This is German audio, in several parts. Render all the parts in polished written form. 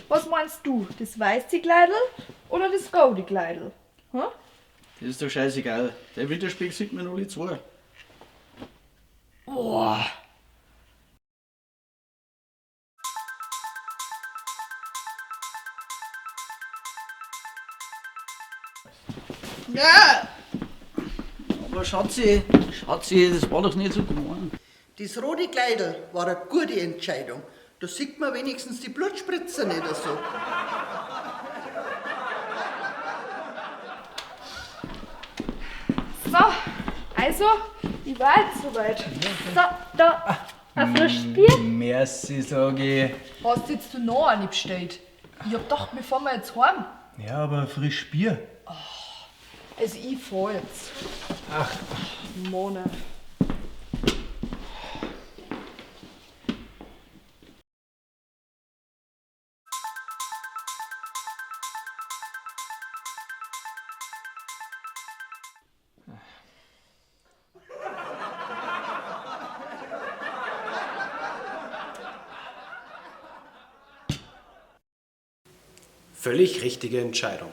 Was meinst du? Das weiße Kleidl oder das rote Kleidl? Hm? Das ist doch scheißegal. Der Widerspiegel sieht mir nur die zwei. Boah. Ja. Aber Schatzi, das war doch nicht so gemein. Das rote Kleidl war eine gute Entscheidung. Da sieht man wenigstens die Blutspritze nicht so. So, also, ich war jetzt soweit. So, da, ein frisches Bier. Merci, sag ich. Hast du jetzt noch eine bestellt? Ich hab gedacht, wir fahren jetzt heim. Ja, aber frisch Bier. Also ich fahr jetzt. Ach. Mona. Völlig richtige Entscheidung.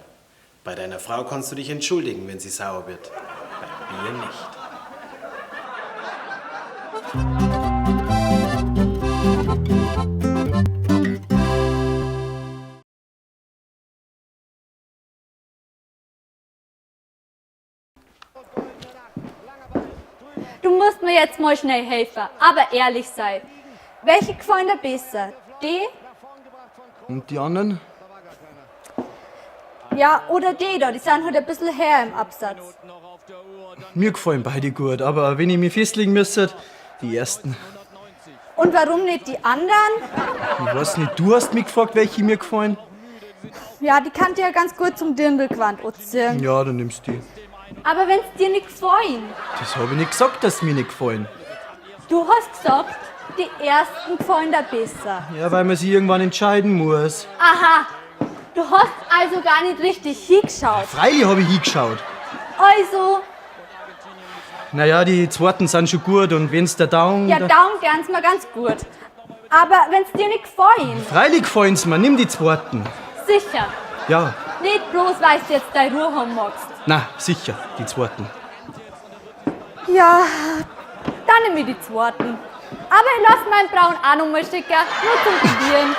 Bei deiner Frau kannst du dich entschuldigen, wenn sie sauer wird. Bei Bier nicht. Du musst mir jetzt mal schnell helfen, aber ehrlich sei. Welche gefallen dir besser? Die? Und die anderen? Ja, oder die da, die sind halt ein bisschen her im Absatz. Mir gefallen beide gut, aber wenn ich mich festlegen müsste, die ersten. Und warum nicht die anderen? Ich weiß nicht, du hast mich gefragt, welche mir gefallen? Ja, die kann dir ja ganz gut zum Dirndlgewand anziehen. Ja, dann nimmst du die. Aber wenn's dir nicht gefallen? Das habe ich nicht gesagt, dass mir nicht gefallen. Du hast gesagt, die ersten gefallen dir besser. Ja, weil man sich irgendwann entscheiden muss. Aha, du hast also gar nicht richtig hingeschaut. Freilich habe ich hingeschaut. Also, Naja, die zweiten sind schon gut und wenn's der Daumen... ja, darum gern's mir ganz gut. Aber wenn's dir nicht gefallen, Freilich gefallen's mir, nimm die zweiten. sicher. Ja, Nicht bloß, weil du jetzt deine Ruhe haben magst. na, sicher, die zweiten. Ja, dann nehme ich die zweiten. Aber ich lasse meinen Braun auch noch mal schicken, nur zum Probieren.